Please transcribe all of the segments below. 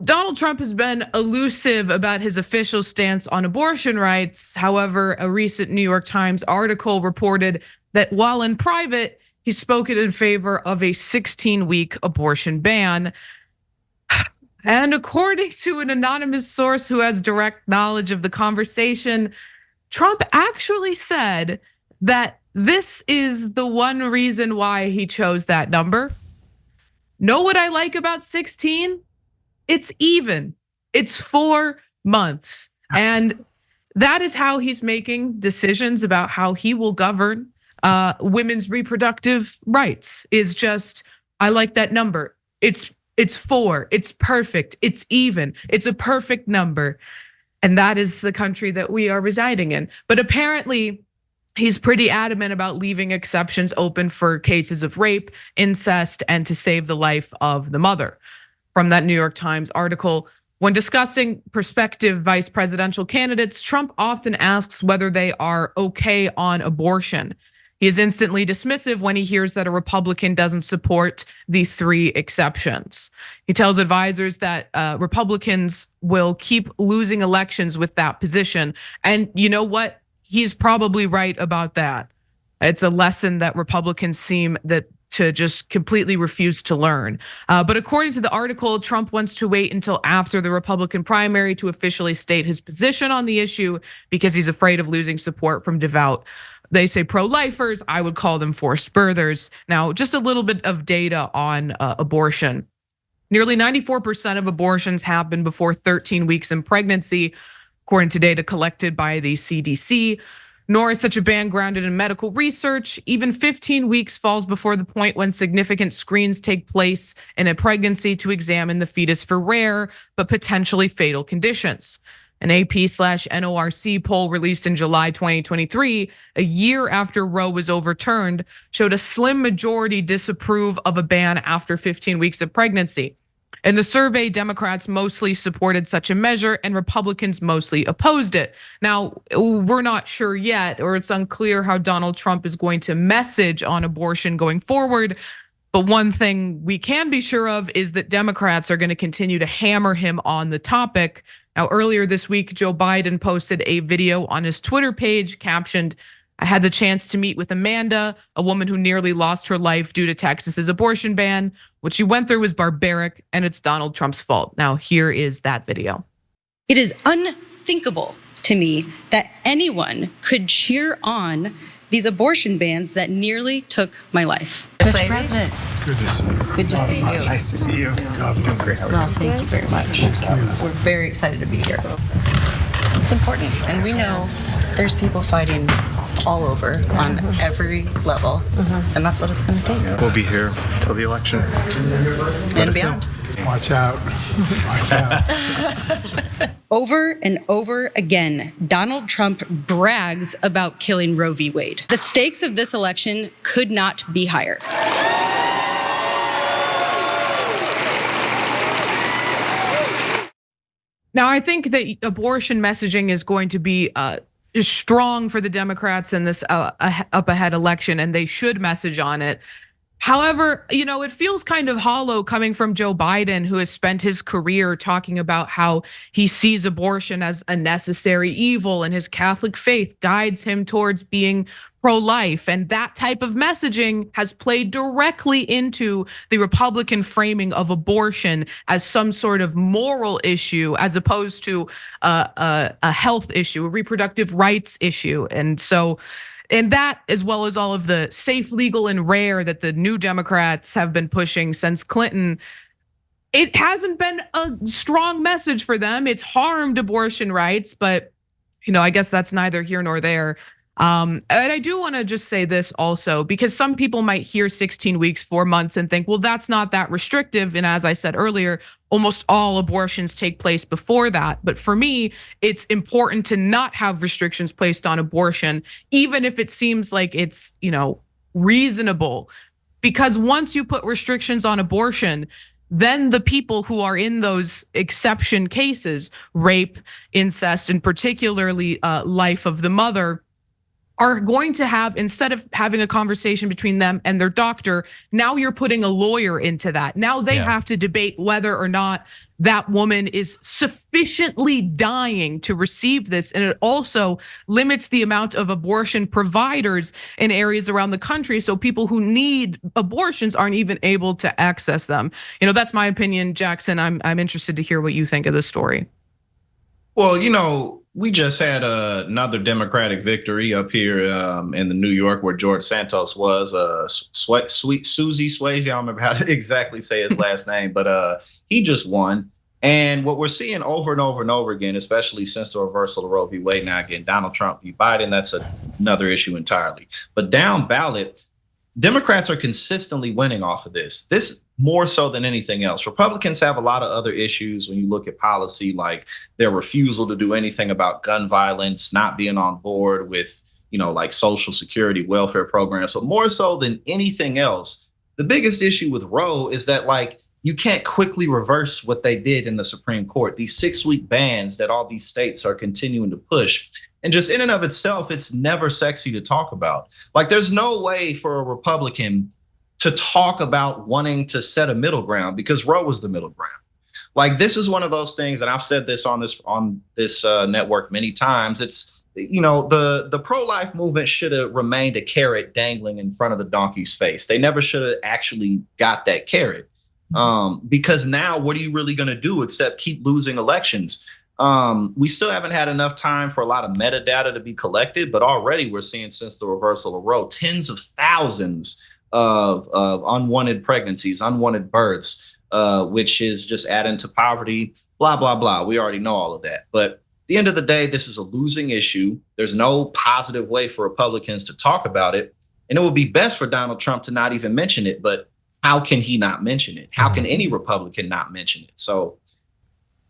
Donald Trump has been elusive about his official stance on abortion rights. However, a recent New York Times article reported that while in private, he's spoken in favor of a 16-week abortion ban. And according to an anonymous source who has direct knowledge of the conversation, Trump actually said that this is the one reason why he chose that number. Know what I like about 16? It's even. It's 4 months. And that is how he's making decisions about how he will govern women's reproductive rights. Is just, I like that number. It's 4, it's perfect, it's even, it's a perfect number. And that is the country that we are residing in. But apparently, he's pretty adamant about leaving exceptions open for cases of rape, incest, and to save the life of the mother. From that New York Times article, when discussing prospective vice presidential candidates, Trump often asks whether they are okay on abortion. He is instantly dismissive when he hears that a Republican doesn't support the 3 exceptions. He tells advisors that Republicans will keep losing elections with that position. And you know what? He's probably right about that. It's a lesson that Republicans seem to just completely refuse to learn. But according to the article, Trump wants to wait until after the Republican primary to officially state his position on the issue because he's afraid of losing support from devout, they say, pro-lifers. I would call them forced birthers. Now, just a little bit of data on abortion. Nearly 94% of abortions happen before 13 weeks in pregnancy, according to data collected by the CDC. Nor is such a ban grounded in medical research. Even 15 weeks falls before the point when significant screens take place in a pregnancy to examine the fetus for rare but potentially fatal conditions. An AP/NORC poll released in July 2023, a year after Roe was overturned, showed a slim majority disapprove of a ban after 15 weeks of pregnancy. In the survey, Democrats mostly supported such a measure and Republicans mostly opposed it. Now, we're not sure yet, or it's unclear how Donald Trump is going to message on abortion going forward. But one thing we can be sure of is that Democrats are going to continue to hammer him on the topic. Now, earlier this week, Joe Biden posted a video on his Twitter page captioned, "I had the chance to meet with Amanda, a woman who nearly lost her life due to Texas's abortion ban. What she went through was barbaric and it's Donald Trump's fault." Now, here is that video. It is unthinkable to me that anyone could cheer on these abortion bans that nearly took my life. Mr. President. Good to see you. Good to see you. Nice to see you. God, doing great. Well, thank you very much. We're very excited to be here. It's important, and we know there's people fighting all over on every level, and that's what it's going to take. We'll be here until the election. And beyond. Watch out. Watch out. Over and over again, Donald Trump brags about killing Roe v. Wade. The stakes of this election could not be higher. Now, I think that abortion messaging is going to be strong for the Democrats in this up ahead election, and they should message on it. However, it feels kind of hollow coming from Joe Biden, who has spent his career talking about how he sees abortion as a necessary evil and his Catholic faith guides him towards being pro-life. And that type of messaging has played directly into the Republican framing of abortion as some sort of moral issue, as opposed to a health issue, a reproductive rights issue. And that, as well as all of the safe, legal, and rare that the new Democrats have been pushing since Clinton, it hasn't been a strong message for them. It's harmed abortion rights, but I guess that's neither here nor there. And I do want to just say this also, because some people might hear 16 weeks, 4 months and think, well, that's not that restrictive. And as I said earlier, almost all abortions take place before that. But for me, it's important to not have restrictions placed on abortion, even if it seems like it's, reasonable. Because once you put restrictions on abortion, then the people who are in those exception cases, rape, incest, and particularly life of the mother, are going to have, instead of having a conversation between them and their doctor, now you're putting a lawyer into that. Now they have to debate whether or not that woman is sufficiently dying to receive this. And it also limits the amount of abortion providers in areas around the country. So people who need abortions aren't even able to access them. That's my opinion, Jackson. I'm interested to hear what you think of this story. Well, we just had another Democratic victory up here in the New York where George Santos was. Sweet Susie Swayze, I don't remember how to exactly say his last name, but he just won. And what we're seeing over and over and over again, especially since the reversal of Roe v. Wade, now again, Donald Trump v. Biden, that's another issue entirely. But down ballot, Democrats are consistently winning off of this. This more so than anything else. Republicans have a lot of other issues when you look at policy, like their refusal to do anything about gun violence, not being on board with, like Social Security, welfare programs. But more so than anything else, the biggest issue with Roe is that, like, you can't quickly reverse what they did in the Supreme Court. These 6-week bans that all these states are continuing to push. And just in and of itself, it's never sexy to talk about. Like, there's no way for a Republican to talk about wanting to set a middle ground, because Roe was the middle ground. Like, this is one of those things, and I've said this on this network many times. It's, the pro-life movement should have remained a carrot dangling in front of the donkey's face. They never should have actually got that carrot. Because now what are you really going to do except keep losing elections? We still haven't had enough time for a lot of metadata to be collected, but already we're seeing, since the reversal of Roe, tens of thousands of unwanted pregnancies, unwanted births, which is just adding to poverty, blah, blah, blah. We already know all of that. But at the end of the day, this is a losing issue. There's no positive way for Republicans to talk about it. And it would be best for Donald Trump to not even mention it. But how can he not mention it? How can any Republican not mention it? So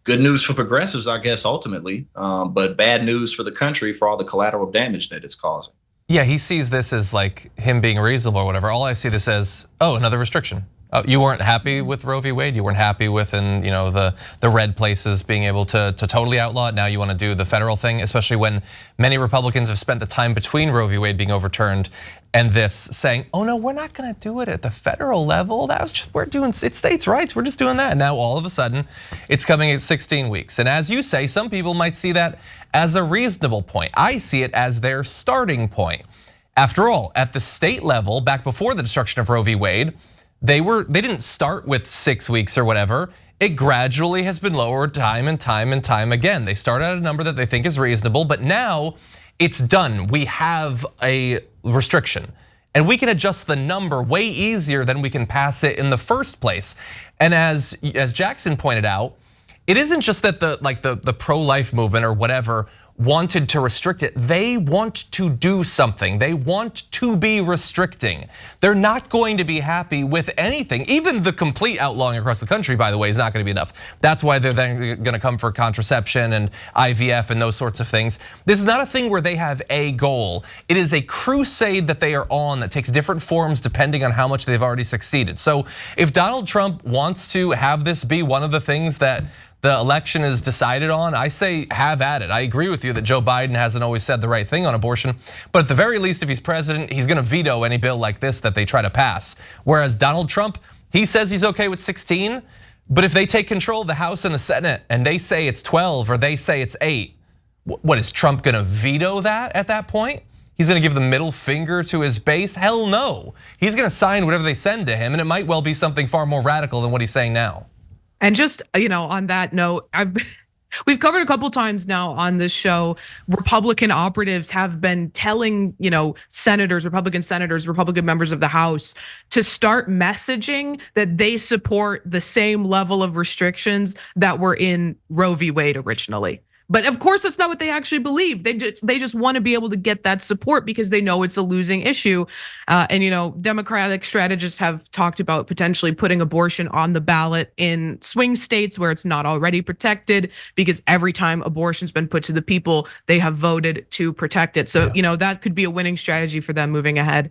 good news for progressives, I guess, ultimately, but bad news for the country for all the collateral damage that it's causing. Yeah, he sees this as like him being reasonable or whatever. All I see this as, another restriction. You weren't happy with Roe v. Wade. You weren't happy with, the red places being able to totally outlaw it. Now you want to do the federal thing, especially when many Republicans have spent the time between Roe v. Wade being overturned and this saying, oh no, we're not going to do it at the federal level. We're doing states' rights. We're just doing that. And now all of a sudden it's coming at 16 weeks. And as you say, some people might see that as a reasonable point. I see it as their starting point. After all, at the state level, back before the destruction of Roe v. Wade, they didn't start with 6 weeks or whatever. It gradually has been lowered time and time and time again. They start at a number that they think is reasonable, but now it's done. We have a restriction and we can adjust the number way easier than we can pass it in the first place. And as Jackson pointed out, it isn't just that the pro-life movement or whatever wanted to restrict it. They want to do something. They want to be restricting. They're not going to be happy with anything. Even the complete outlawing across the country, by the way, is not going to be enough. That's why they're then going to come for contraception and IVF and those sorts of things. This is not a thing where they have a goal. It is a crusade that they are on that takes different forms depending on how much they've already succeeded. So if Donald Trump wants to have this be one of the things that the election is decided on, I say have at it. I agree with you that Joe Biden hasn't always said the right thing on abortion, but at the very least, if he's president, he's gonna veto any bill like this that they try to pass. Whereas Donald Trump, he says he's okay with 16, but if they take control of the House and the Senate and they say it's 12 or they say it's 8, what is Trump gonna veto that at that point? He's gonna give the middle finger to his base? Hell no. He's gonna sign whatever they send to him, and it might well be something far more radical than what he's saying now. And just, on that note, we've covered a couple times now on this show, Republican operatives have been telling, senators, Republican members of the House to start messaging that they support the same level of restrictions that were in Roe v. Wade originally. But of course, that's not what they actually believe. They just want to be able to get that support because they know it's a losing issue. And Democratic strategists have talked about potentially putting abortion on the ballot in swing states where it's not already protected, because every time abortion's been put to the people, they have voted to protect it. So, that could be a winning strategy for them moving ahead.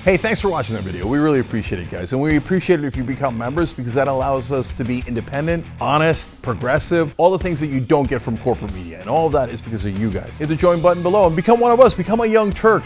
Hey, thanks for watching that video. We really appreciate it, guys. And we appreciate it if you become members, because that allows us to be independent, honest, progressive, all the things that you don't get from corporate media. And all of that is because of you guys. Hit the join button below and become one of us. Become a Young Turk.